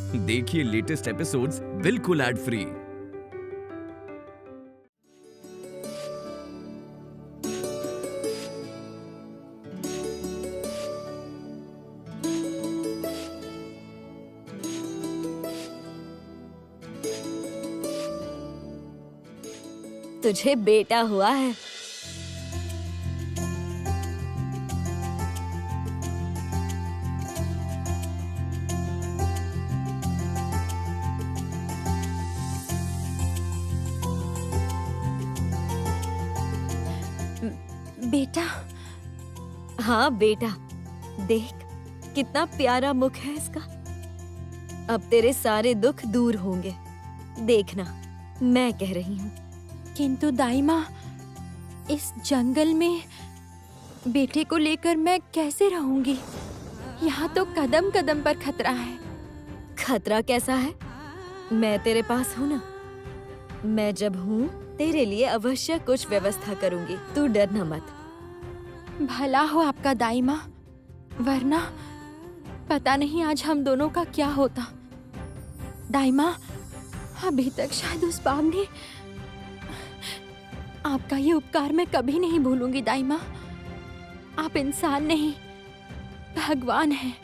देखिए latest episodes बिल्कुल ad free. तुझे बेटा हुआ है। बेटा? हाँ बेटा, देख कितना प्यारा मुख है इसका। अब तेरे सारे दुख दूर होंगे, देखना मैं कह रही हूँ। किंतु दाई माँ, इस जंगल में बेटे को लेकर मैं कैसे रहूंगी? यहाँ तो कदम कदम पर खतरा है। खतरा कैसा है? मैं तेरे पास हूँ ना। मैं जब हूँ तेरे लिए अवश्य कुछ व्यवस्था करूंगी, तू डरना मत। भला हो आपका दाई माँ, वरना पता नहीं आज हम दोनों का क्या होता। दाई माँ, अभी तक शायद उस बाप ने आपका ये उपकार मैं कभी नहीं भूलूंगी। दाई माँ, आप इंसान नहीं, भगवान हैं।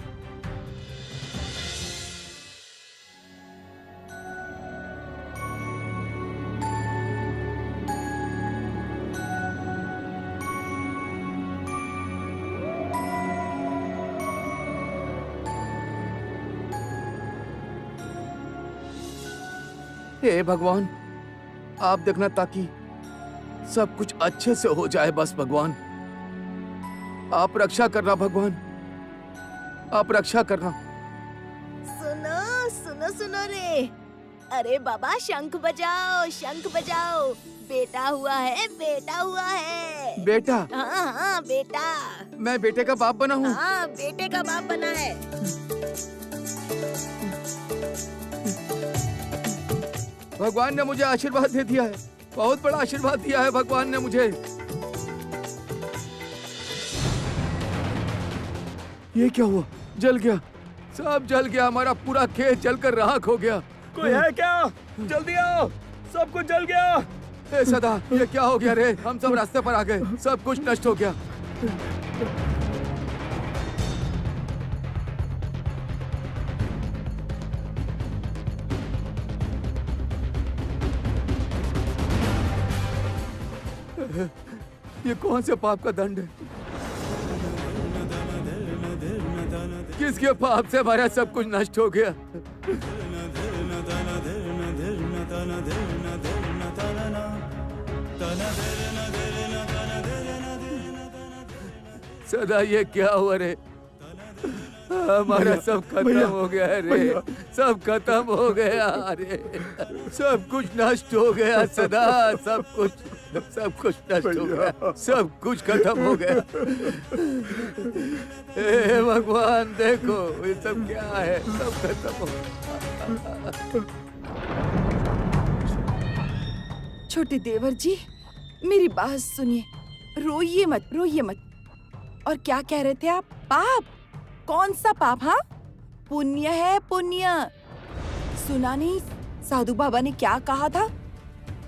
हे भगवान, आप देखना ताकि सब कुछ अच्छे से हो जाए। बस भगवान, आप रक्षा करना। भगवान, आप रक्षा करना। सुनो सुनो सुनो रे, अरे बाबा शंख बजाओ, शंख बजाओ। बेटा हुआ है, बेटा हुआ है। बेटा? हाँ हाँ बेटा। मैं बेटे का बाप बना हूँ। हाँ, बेटे का बाप बना है। भगवान ने मुझे आशीर्वाद दे दिया है, बहुत बड़ा आशीर्वाद दिया है भगवान ने मुझे। ये क्या हुआ? जल गया, सब जल गया। हमारा पूरा खेत जलकर राख हो गया। कोई है क्या? जल्दी आओ, सब कुछ जल गया। हे सदा, ये क्या हो गया रे? हम सब रास्ते पर आ गए, सब कुछ नष्ट हो गया। ये कौन से पाप का दंड है? किसके पाप से हमारा सब कुछ नष्ट हो गया? सदा, ये क्या हुआ रे? हमारा सब खत्म हो गया रे, सब खत्म हो गया रे, सब कुछ नष्ट हो गया। सदा, सब कुछ नष्ट हो गया, सब कुछ खत्म हो गया। हे भगवान, देखो ये सब क्या है, सब खत्म हो गया। छोटे देवर जी, मेरी बात सुनिए, रोइए मत, रोइए मत। और क्या कह रहे थे आप? पाप? कौन सा पाप? हाँ, पुण्य है, पुण्य। सुना नहीं साधु बाबा ने क्या कहा था?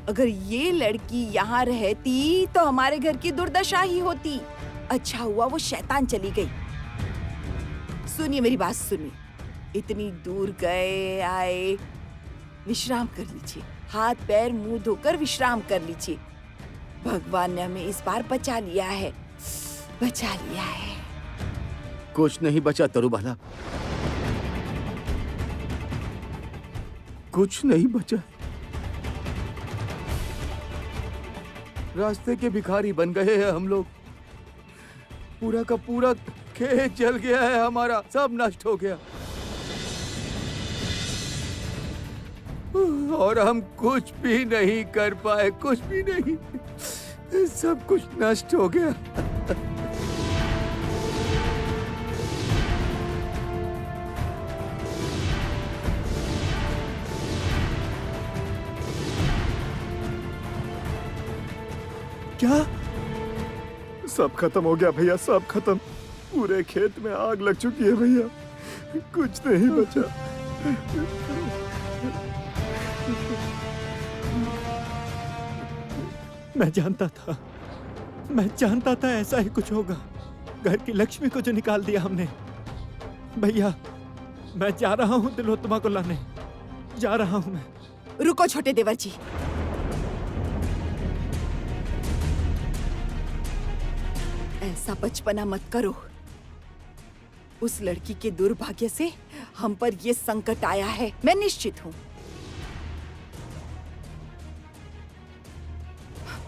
अगर ये लड़की यहाँ रहती तो हमारे घर की दुर्दशा ही होती। अच्छा हुआ वो शैतान चली गई। सुनिए मेरी बात सुनिए, इतनी दूर गए आए, विश्राम कर लीजिए, हाथ पैर मुंह धोकर विश्राम कर लीजिए। भगवान ने हमें इस बार बचा लिया है, बचा लिया है। कुछ नहीं बचा तरुबाला, कुछ नहीं बचा। रास्ते के भिखारी बन गए हैं हम लोग। पूरा का पूरा खेत जल गया है, हमारा सब नष्ट हो गया और हम कुछ भी नहीं कर पाए, कुछ भी नहीं, सब कुछ नष्ट हो गया। क्या? सब खत्म हो गया भैया, सब खत्म। पूरे खेत में आग लग चुकी है भैया, कुछ नहीं बचा। मैं जानता था ऐसा ही कुछ होगा। घर की लक्ष्मी को जो निकाल दिया हमने। भैया, मैं जा रहा हूँ तिलोत्तमा को लाने, जा रहा हूँ मैं। रुको छोटे देवर जी, ऐसा बचपना मत करो। उस लड़की के दुर्भाग्य से हम पर ये संकट आया है। मैं निश्चित हूँ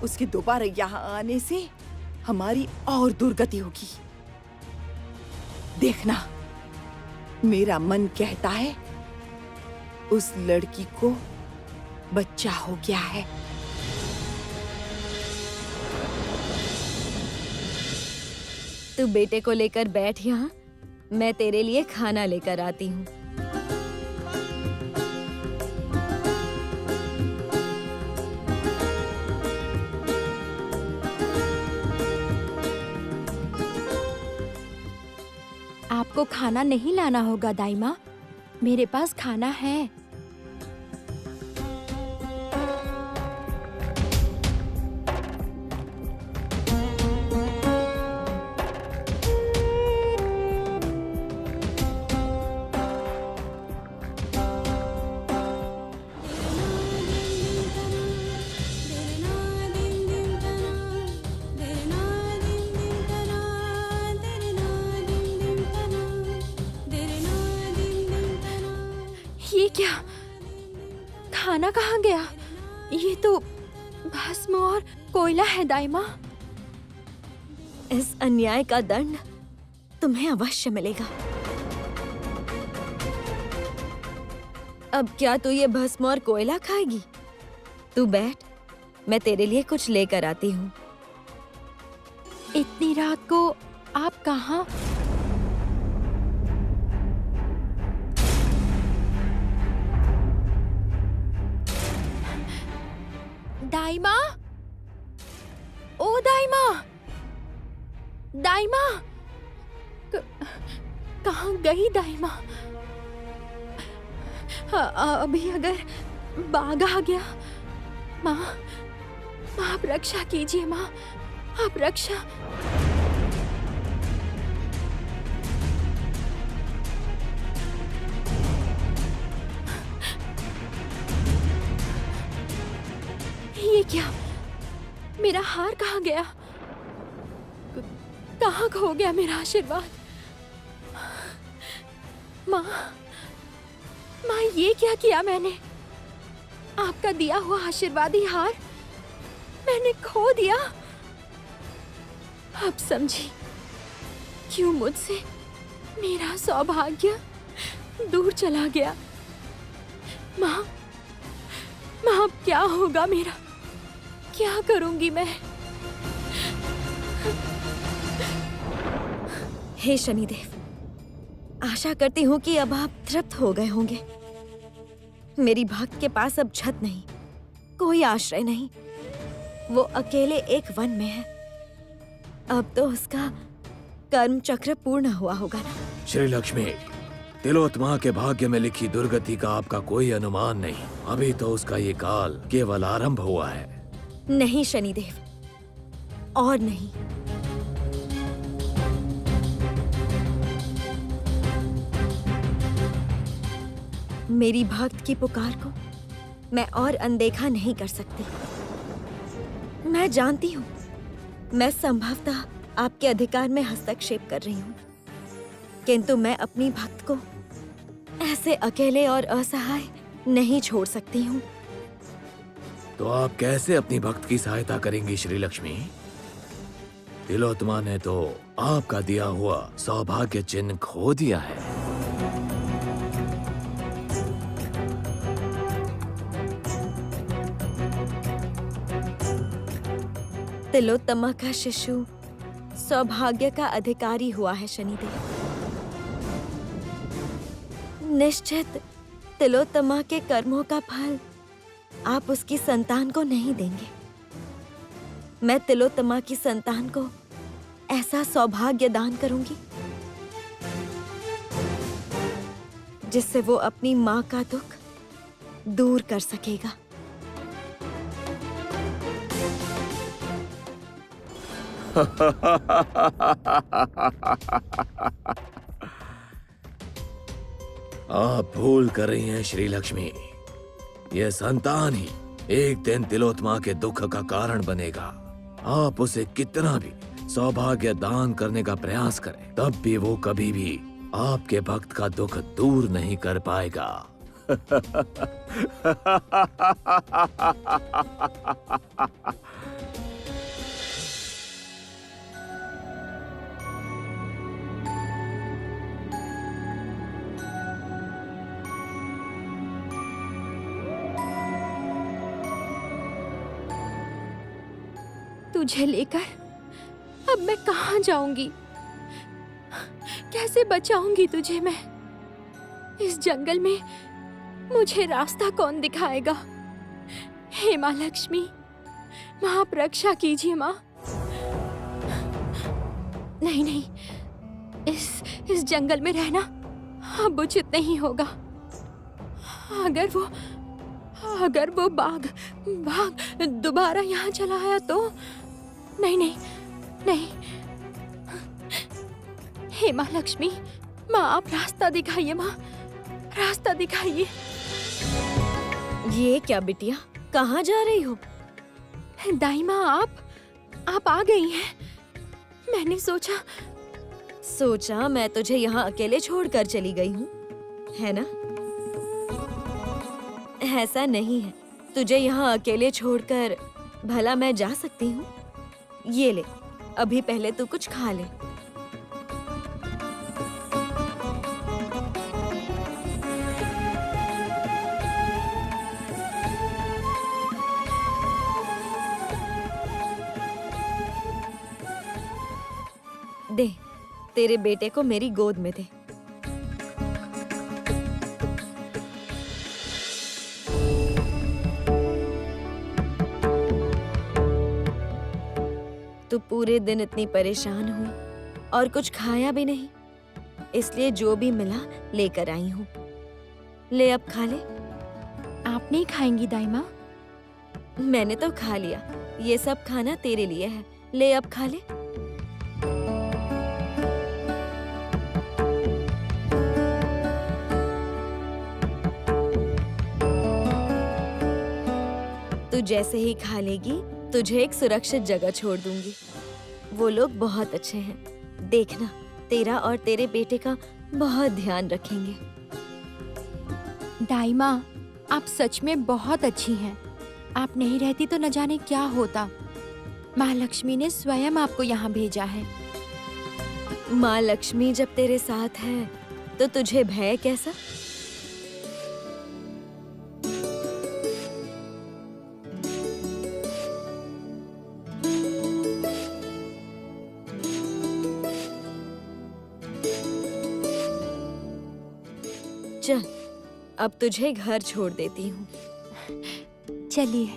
उसके दोबारा यहाँ आने से हमारी और दुर्गति होगी। देखना, मेरा मन कहता है उस लड़की को बच्चा हो गया है। तू बेटे को लेकर बैठ यहाँ, मैं तेरे लिए खाना लेकर आती हूँ। आपको खाना नहीं लाना होगा दाई माँ, मेरे पास खाना है। ये क्या? खाना कहाँ गया? ये तो भस्म और कोयला है दाई माँ। इस अन्याय का दंड तुम्हें अवश्य मिलेगा। अब क्या तू ये भस्म और कोयला खाएगी? तू बैठ, मैं तेरे लिए कुछ लेकर आती हूँ। इतनी रात को आप कहाँ? दाई माँ, ओ दाई माँ, दाई माँ, कहाँ गई दाई माँ? अभी अगर बाघ आ गया, माँ, माँ आप रक्षा कीजिए माँ, आप रक्षा। ये क्या? मेरा हार कहाँ गया? कहाँ खो गया मेरा आशीर्वाद? माँ, माँ ये क्या किया मैंने? आपका दिया हुआ आशीर्वादी हार मैंने खो दिया। अब समझी क्यों मुझसे मेरा सौभाग्य दूर चला गया। माँ, माँ अब क्या होगा मेरा? क्या करूंगी मैं? हे शनिदेव, आशा करती हूँ कि अब आप तृप्त हो गए होंगे। मेरी भक्त के पास अब छत नहीं, कोई आश्रय नहीं। वो अकेले एक वन में है। अब तो उसका कर्म चक्र पूर्ण हुआ होगा ना। श्री लक्ष्मी, तिलोत्तमा के भाग्य में लिखी दुर्गति का आपका कोई अनुमान नहीं। अभी तो उसका ये काल केवल आरंभ हुआ है। नहीं शनिदेव, और नहीं। मेरी भक्त की पुकार को मैं और अनदेखा नहीं कर सकती। मैं जानती हूँ मैं संभवतः आपके अधिकार में हस्तक्षेप कर रही हूँ, किंतु मैं अपनी भक्त को ऐसे अकेले और असहाय नहीं छोड़ सकती हूँ। तो आप कैसे अपनी भक्त की सहायता करेंगी श्री लक्ष्मी? तिलोत्तमा ने तो आपका दिया हुआ सौभाग्य चिन्ह खो दिया है। तिलोत्तमा का शिशु सौभाग्य का अधिकारी हुआ है शनिदेव। निश्चित तिलोत्तमा के कर्मों का फल आप उसकी संतान को नहीं देंगे। मैं तिलोत्तमा की संतान को ऐसा सौभाग्य दान करूंगी जिससे वो अपनी माँ का दुख दूर कर सकेगा। आप भूल कर रही हैं श्री लक्ष्मी। यह संतान ही एक दिन तिलोत्तमा के दुख का कारण बनेगा। आप उसे कितना भी सौभाग्य दान करने का प्रयास करें, तब भी वो कभी भी आपके भक्त का दुख दूर नहीं कर पाएगा। तुझे लेकर अब मैं कहाँ जाऊंगी? कैसे बचाऊंगी तुझे मैं? इस जंगल में मुझे रास्ता कौन दिखाएगा? हे माँ लक्ष्मी, माँ आप रक्षा कीजिए माँ। नहीं नहीं, इस जंगल में रहना अब उचित नहीं होगा। अगर वो बाघ दोबारा यहाँ चला आया तो नहीं नहीं नहीं। हे माँ लक्ष्मी, माँ आप रास्ता दिखाइए माँ, रास्ता दिखाइए। ये क्या बिटिया, कहाँ जा रही हो? दाई माँ आप आ गई हैं। मैंने सोचा मैं तुझे यहाँ अकेले छोड़कर चली गई हूँ, है ना? ऐसा नहीं है, तुझे यहाँ अकेले छोड़कर भला मैं जा सकती हूँ? ये ले, अभी पहले तू कुछ खा ले। दे, तेरे बेटे को मेरी गोद में दे। तू पूरे दिन इतनी परेशान हुई और कुछ खाया भी नहीं, इसलिए जो भी मिला लेकर आई हूँ। ले अब खा ले। आप नहीं खाएंगी दाई माँ? मैंने तो खा लिया, ये सब खाना तेरे लिए है। ले अब खा ले। तू जैसे ही खा लेगी, तुझे एक सुरक्षित जगह छोड़ दूंगी। वो लोग बहुत अच्छे हैं, देखना तेरा और तेरे बेटे का बहुत ध्यान रखेंगे। दाई माँ आप सच में बहुत अच्छी हैं। आप नहीं रहती तो न जाने क्या होता। माँ लक्ष्मी ने स्वयं आपको यहाँ भेजा है। माँ लक्ष्मी जब तेरे साथ है तो तुझे भय कैसा? चल, अब तुझे घर छोड़ देती हूँ। चलिए।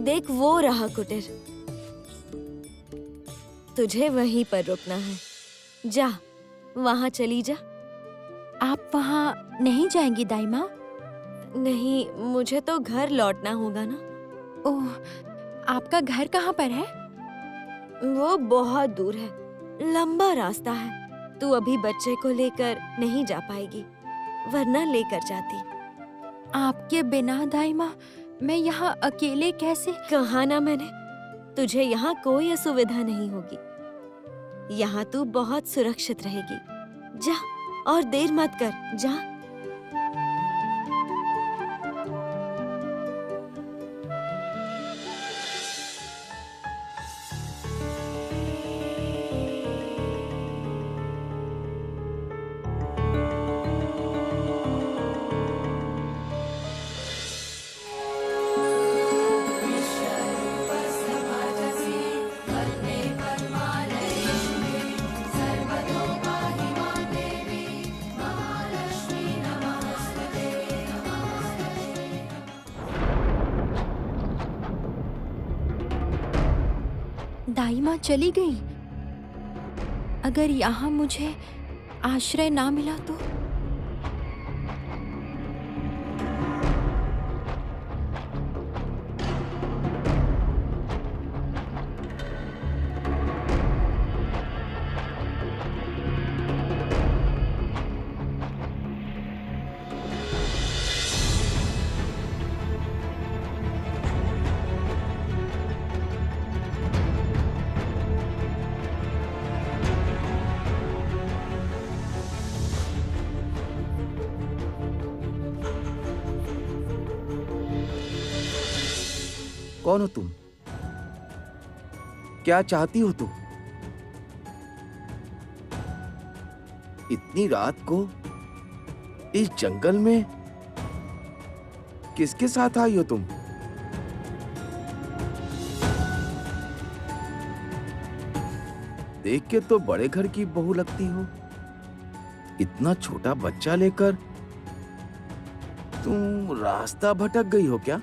देख, वो रहा कुटीर। तुझे वहीं पर रुकना है। जा, वहाँ चली जा। आप वहाँ नहीं जाएंगी दाई माँ? नहीं, मुझे तो घर लौटना होगा ना। ओह, आपका घर कहाँ पर है? वो बहुत दूर है, लंबा रास्ता है। तू अभी बच्चे को लेकर नहीं जा पाएगी, वरना लेकर जाती। आपके बिना दाई माँ मैं यहाँ अकेले कैसे? कहा ना मैंने, तुझे यहाँ कोई असुविधा नहीं होगी। यहाँ तू बहुत सुरक्षित रहेगी। जा, और देर मत कर, जा। दाई माँ चली गई। अगर यहाँ मुझे आश्रय ना मिला तो? कौन हो तुम? क्या चाहती हो तुम? इतनी रात को इस जंगल में किसके साथ आई हो तुम? देख के तो बड़े घर की बहू लगती हो। इतना छोटा बच्चा लेकर तुम रास्ता भटक गई हो क्या?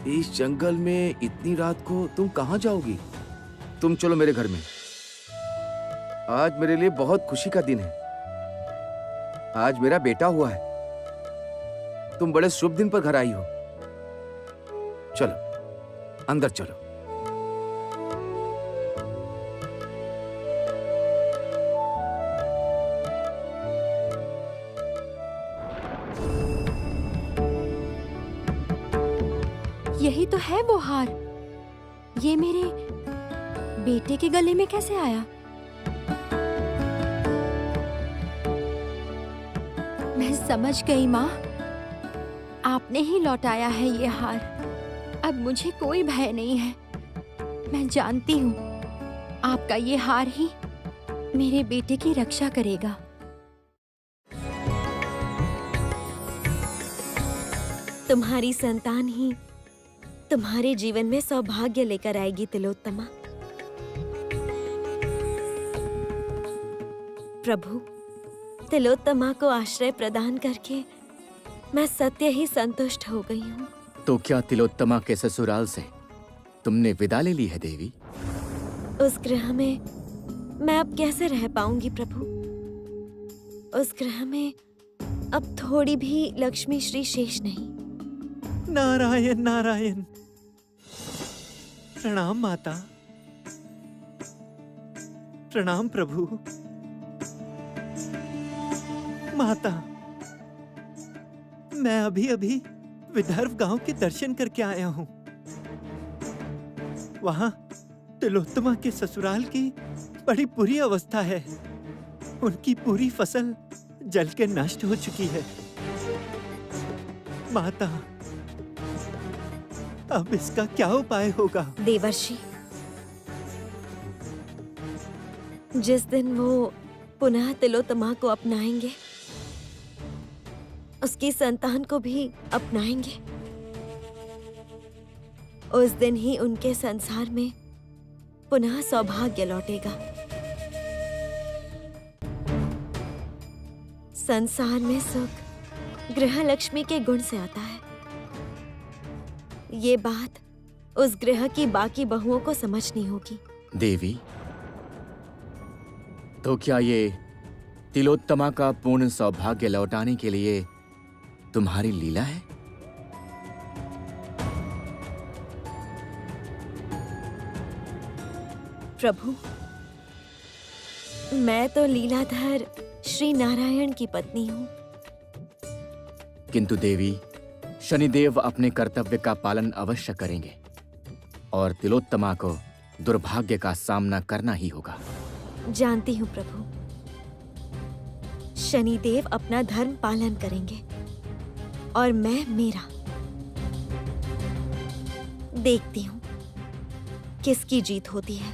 इस जंगल में इतनी रात को तुम कहां जाओगी? तुम चलो मेरे घर में। आज मेरे लिए बहुत खुशी का दिन है। आज मेरा बेटा हुआ है। तुम बड़े शुभ दिन पर घर आई हो। चलो अंदर चलो। यही तो है वो हार। ये मेरे बेटे के गले में कैसे आया? मैं समझ गई माँ, आपने ही लौटाया है ये हार। अब मुझे कोई भय नहीं है। मैं जानती हूँ आपका ये हार ही मेरे बेटे की रक्षा करेगा। तुम्हारी संतान ही तुम्हारे जीवन में सौभाग्य लेकर आएगी तिलोत्तमा। प्रभु, तिलोत्तमा को आश्रय प्रदान करके मैं सत्य ही संतुष्ट हो गई हूँ। तो क्या तिलोत्तमा के ससुराल से तुमने विदा ले ली है देवी? उस ग्रह में मैं अब कैसे रह पाऊंगी प्रभु? उस ग्रह में अब थोड़ी भी लक्ष्मी श्री शेष नहीं। नारायण नारायण। प्रणाम माता। प्रणाम प्रभु। माता, मैं अभी अभी विदर्भ गांव के दर्शन करके आया हूं। वहां तिलोत्तमा के ससुराल की बड़ी बुरी अवस्था है। उनकी पूरी फसल जल के नष्ट हो चुकी है। माता, अब इसका क्या उपाय होगा? देवर्षि, जिस दिन वो पुनः तिलोत्तमा को अपनाएंगे, उसकी संतान को भी अपनाएंगे। उस दिन ही उनके संसार में पुनः सौभाग्य लौटेगा। संसार में सुख गृह लक्ष्मी के गुण से आता है। ये बात उस ग्रह की बाकी बहुओं को समझनी होगी। देवी, तो क्या ये तिलोत्तमा का पूर्ण सौभाग्य लौटाने के लिए तुम्हारी लीला है? प्रभु, मैं तो लीलाधर श्री नारायण की पत्नी हूँ। किंतु देवी, शनिदेव अपने कर्तव्य का पालन अवश्य करेंगे और तिलोत्तमा को दुर्भाग्य का सामना करना ही होगा। जानती हूँ प्रभु, शनिदेव अपना धर्म पालन करेंगे और मैं मेरा। देखती हूँ किसकी जीत होती है,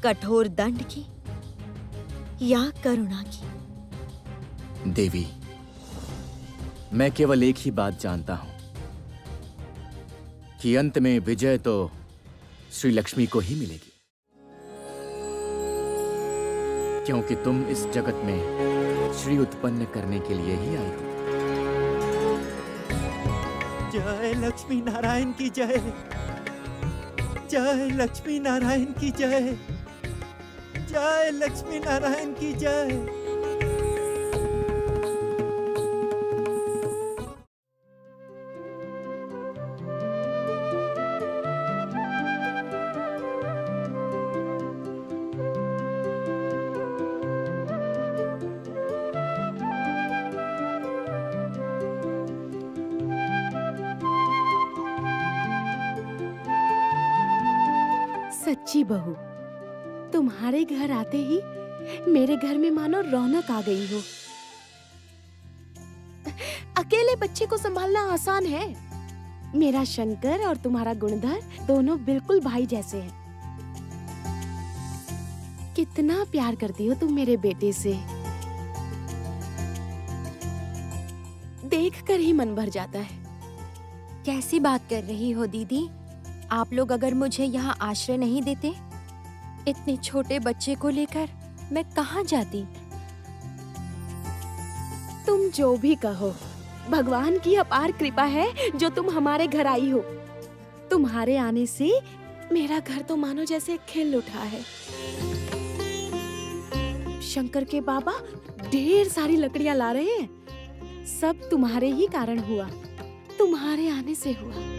कठोर दंड की या करुणा की। देवी, मैं केवल एक ही बात जानता हूं कि अंत में विजय तो श्री लक्ष्मी को ही मिलेगी, क्योंकि तुम इस जगत में श्री उत्पन्न करने के लिए ही आई हो। जय लक्ष्मी नारायण की जय। जय लक्ष्मी नारायण की जय। जय लक्ष्मी नारायण की जय। सच्ची बहू, तुम्हारे घर आते ही मेरे घर में मानो रौनक आ गई हो। अकेले बच्चे को संभालना आसान है। मेरा शंकर और तुम्हारा गुणधर दोनों बिल्कुल भाई जैसे हैं। कितना प्यार करती हो तुम मेरे बेटे से, देखकर ही मन भर जाता है। कैसी बात कर रही हो दीदी? आप लोग अगर मुझे यहाँ आश्रय नहीं देते, इतने छोटे बच्चे को लेकर मैं कहाँ जाती? तुम जो भी कहो, भगवान की अपार कृपा है जो तुम हमारे घर आई हो। तुम्हारे आने से मेरा घर तो मानो जैसे खिल उठा है। शंकर के बाबा ढेर सारी लकड़ियां ला रहे हैं। सब तुम्हारे ही कारण हुआ, तुम्हारे आने से हुआ।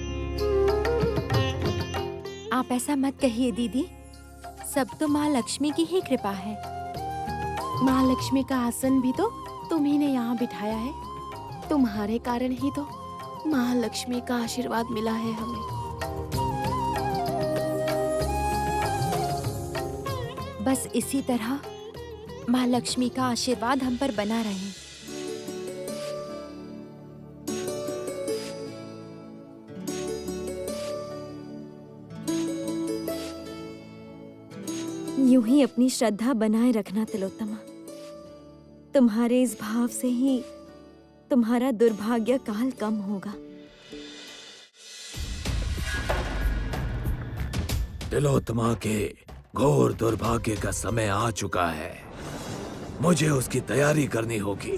आप ऐसा मत कहिए दीदी, सब तो माँ लक्ष्मी की ही कृपा है। माँ लक्ष्मी का आसन भी तो तुम्ही ने यहाँ बिठाया है। तुम्हारे कारण ही तो माँ लक्ष्मी का आशीर्वाद मिला है हमें। बस इसी तरह माँ लक्ष्मी का आशीर्वाद हम पर बना रहे। यूं ही अपनी श्रद्धा बनाए रखना तिलोत्तमा। तुम्हारे इस भाव से ही तुम्हारा दुर्भाग्य काल कम होगा। तिलोत्तमा के घोर दुर्भाग्य का समय आ चुका है। मुझे उसकी तैयारी करनी होगी।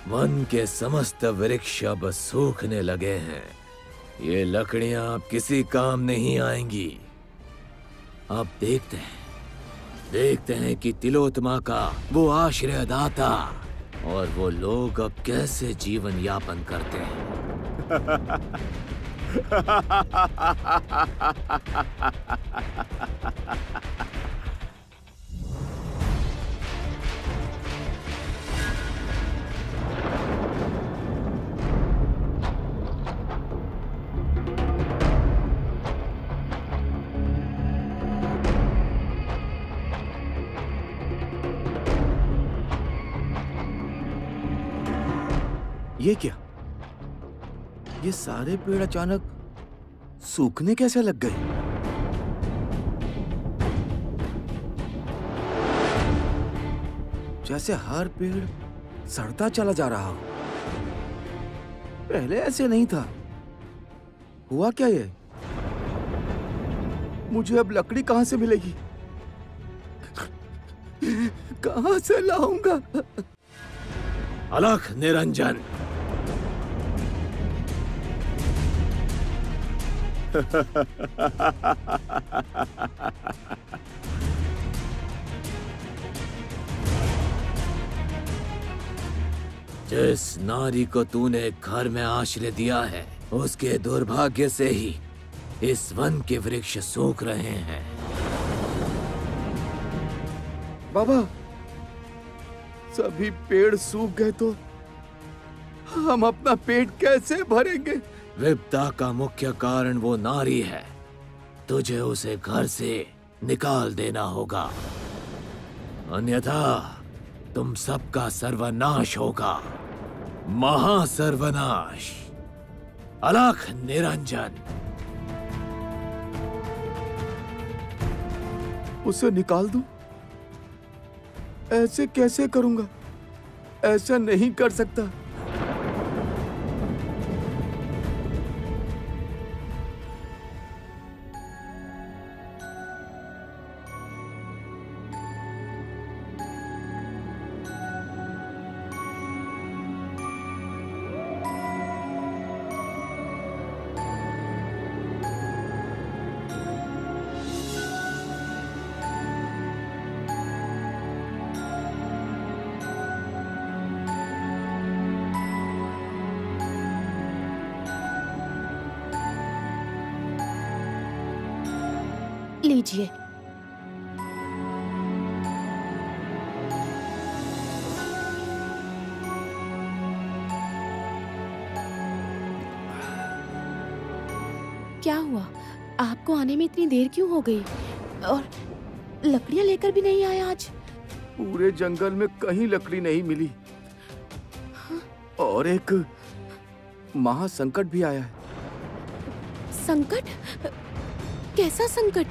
मन के समस्त वृक्ष अब सूखने लगे हैं। ये लकड़ियां अब किसी काम नहीं आएंगी। अब देखते हैं कि तिलोत्तमा का वो आश्रयदाता और वो लोग अब कैसे जीवन यापन करते हैं। ये क्या? ये सारे पेड़ अचानक सूखने कैसे लग गए? जैसे हर पेड़ सड़ता चला जा रहा हो। पहले ऐसे नहीं था। हुआ क्या ये? मुझे अब लकड़ी कहां से मिलेगी? कहां से लाऊंगा? अलख निरंजन, जिस नारी को तूने घर में आश्रय दिया है, उसके दुर्भाग्य से ही इस वन के वृक्ष सूख रहे हैं। बाबा, सभी पेड़ सूख गए तो हम अपना पेट कैसे भरेंगे? विपदा का मुख्य कारण वो नारी है। तुझे उसे घर से निकाल देना होगा, अन्यथा तुम सबका सर्वनाश होगा। महासर्वनाश। अलख निरंजन। उसे निकाल दूं? ऐसे कैसे करूंगा? ऐसा नहीं कर सकता। लीजिए। क्या हुआ? आपको आने में इतनी देर क्यों हो गई? और लकड़ियां लेकर भी नहीं आए आज? पूरे जंगल में कहीं लकड़ी नहीं मिली। और एक महासंकट भी आया है। संकट? कैसा संकट?